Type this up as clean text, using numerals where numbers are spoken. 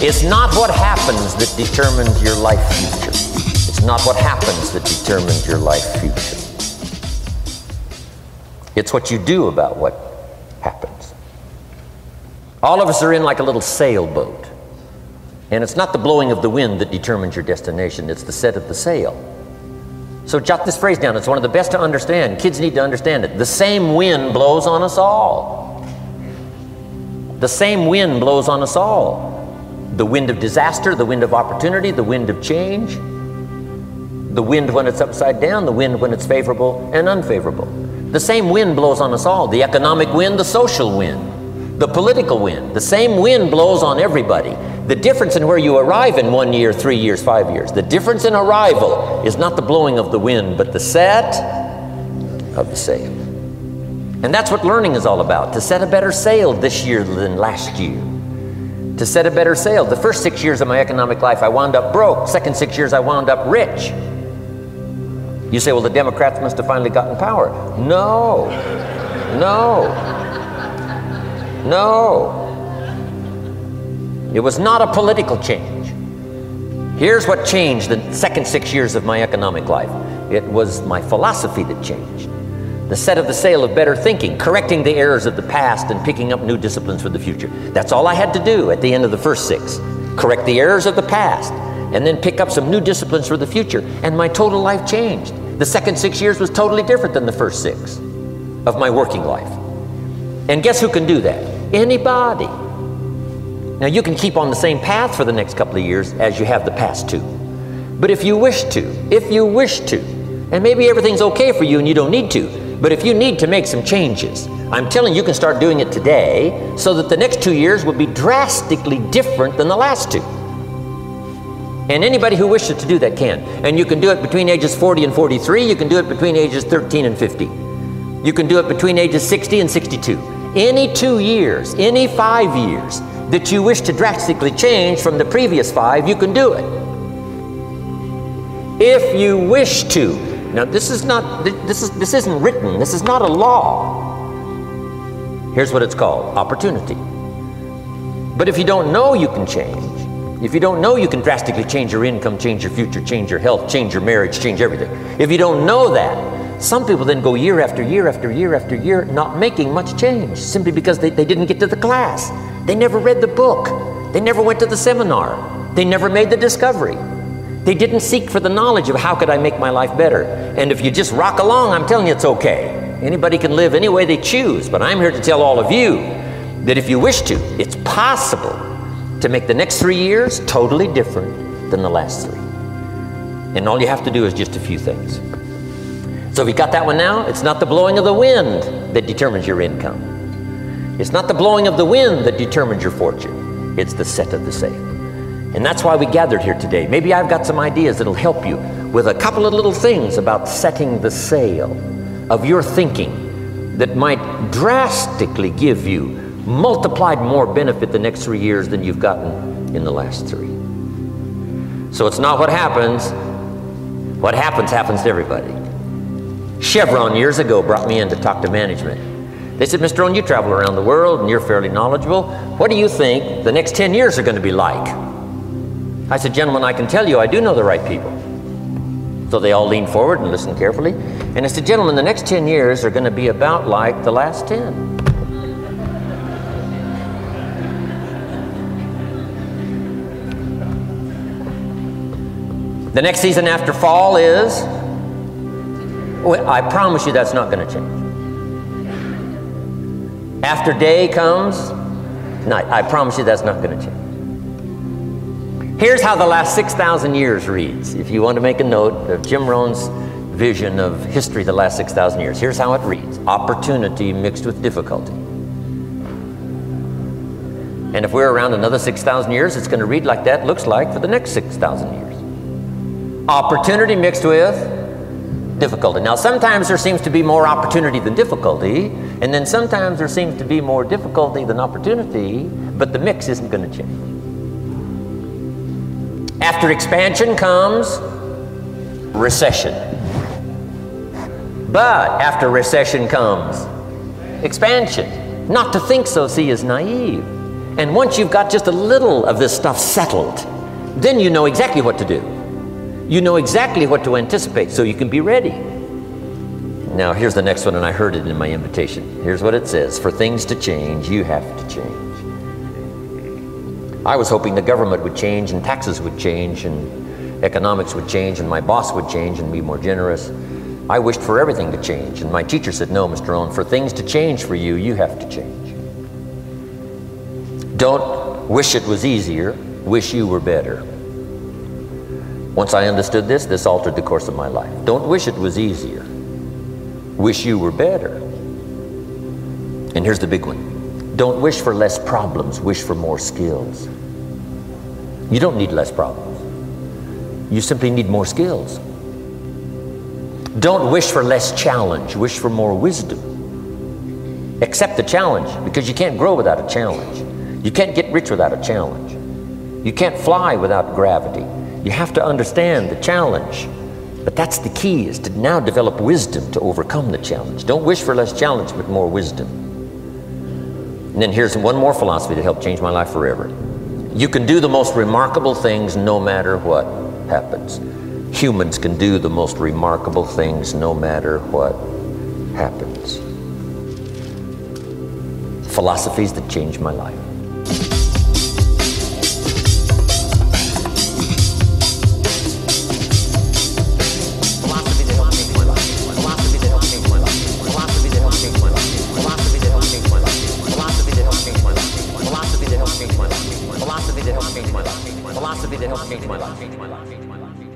It's not what happens that determines your life future. It's not what happens that determines your life future. It's what you do about what happens. All of us are in like a little sailboat. And it's not the blowing of the wind that determines your destination. It's the set of the sail. So jot this phrase down. It's one of the best to understand. Kids need to understand it. The same wind blows on us all. The same wind blows on us all. The wind of disaster, the wind of opportunity, the wind of change. The wind when it's upside down, the wind when it's favorable and unfavorable. The same wind blows on us all. The economic wind, the social wind, the political wind. The same wind blows on everybody. The difference in where you arrive in 1 year, 3 years, 5 years, the difference in arrival is not the blowing of the wind, but the set of the sail. And that's what learning is all about, to set a better sail this year than last year. To set a better sail. The first 6 years of my economic life, I wound up broke. Second 6 years, I wound up rich. You say, well, the Democrats must have finally gotten power. No. No. No. It was not a political change. Here's what changed the second 6 years of my economic life. It was my philosophy that changed. The set of the sail of better thinking, correcting the errors of the past and picking up new disciplines for the future. That's all I had to do at the end of the first 6. Correct the errors of the past and then pick up some new disciplines for the future. And my total life changed. The second 6 years was totally different than the first 6 of my working life. And guess who can do that? Anybody. Now you can keep on the same path for the next couple of years as you have the past 2. But if you wish to, and maybe everything's okay for you and you don't need to, but if you need to make some changes, I'm telling you, you can start doing it today so that the next 2 years will be drastically different than the last 2. And anybody who wishes to do that can. And you can do it between ages 40 and 43. You can do it between ages 13 and 50. You can do it between ages 60 and 62. Any 2 years, any 5 years that you wish to drastically change from the previous 5, you can do it. If you wish to. Now this isn't written, this is not a law. Here's what it's called, opportunity. But if you don't know you can change, if you don't know you can drastically change your income, change your future, change your health, change your marriage, change everything. If you don't know that, some people then go year after year after year after year not making much change simply because they didn't get to the class. They never read the book. They never went to the seminar. They never made the discovery. They didn't seek for the knowledge of how could I make my life better. And if you just rock along, I'm telling you it's okay. Anybody can live any way they choose, but I'm here to tell all of you that if you wish to, it's possible to make the next 3 years totally different than the last 3. And all you have to do is just a few things. So if you got that one now, it's not the blowing of the wind that determines your income. It's not the blowing of the wind that determines your fortune. It's the set of the sail. And that's why we gathered here today. Maybe I've got some ideas that'll help you with a couple of little things about setting the sail of your thinking that might drastically give you multiplied more benefit the next 3 years than you've gotten in the last 3. So it's not what happens. What happens to everybody. Chevron years ago brought me in to talk to management. They said, Mr. Rohn, you travel around the world and you're fairly knowledgeable. What do you think the next 10 years are going to be like? I said, gentlemen, I can tell you I do know the right people. So they all leaned forward and listened carefully. And I said, gentlemen, the next 10 years are going to be about like the last 10. The next season after fall is, well, I promise you that's not going to change. After day comes night. I promise you that's not going to change. Here's how the last 6,000 years reads. If you want to make a note of Jim Rohn's vision of history the last 6,000 years, here's how it reads. Opportunity mixed with difficulty. And if we're around another 6,000 years, it's going to read like that looks like for the next 6,000 years. Opportunity mixed with difficulty. Now sometimes there seems to be more opportunity than difficulty, and then sometimes there seems to be more difficulty than opportunity, but the mix isn't going to change. After expansion comes recession. But after recession comes expansion. Not to think so, see, is naive. And once you've got just a little of this stuff settled, then you know exactly what to do. You know exactly what to anticipate, so you can be ready. Now here's the next one, and I heard it in my invitation. Here's what it says: for things to change, you have to change. I was hoping the government would change, and taxes would change, and economics would change, and my boss would change and be more generous. I wished for everything to change, and my teacher said, no, Mr. Rohn, for things to change for you, you have to change. Don't wish it was easier, wish you were better. Once I understood this, this altered the course of my life. Don't wish it was easier, wish you were better. And here's the big one. Don't wish for less problems, wish for more skills. You don't need less problems. You simply need more skills. Don't wish for less challenge, wish for more wisdom. Accept the challenge, because you can't grow without a challenge. You can't get rich without a challenge. You can't fly without gravity. You have to understand the challenge. But that's the key, is to now develop wisdom to overcome the challenge. Don't wish for less challenge, but more wisdom. And then here's one more philosophy that helped change my life forever. You can do the most remarkable things no matter what happens. Humans can do the most remarkable things no matter what happens. Philosophies that changed my life. Philosophy that helped change my life. Philosophy that helped change my life. Philosophy that helped change my life. Philosophy that helped change my life. Philosophy that helped change my life. Philosophy that helped change my life. Philosophy that helped change my life. Philosophy that helped change my life.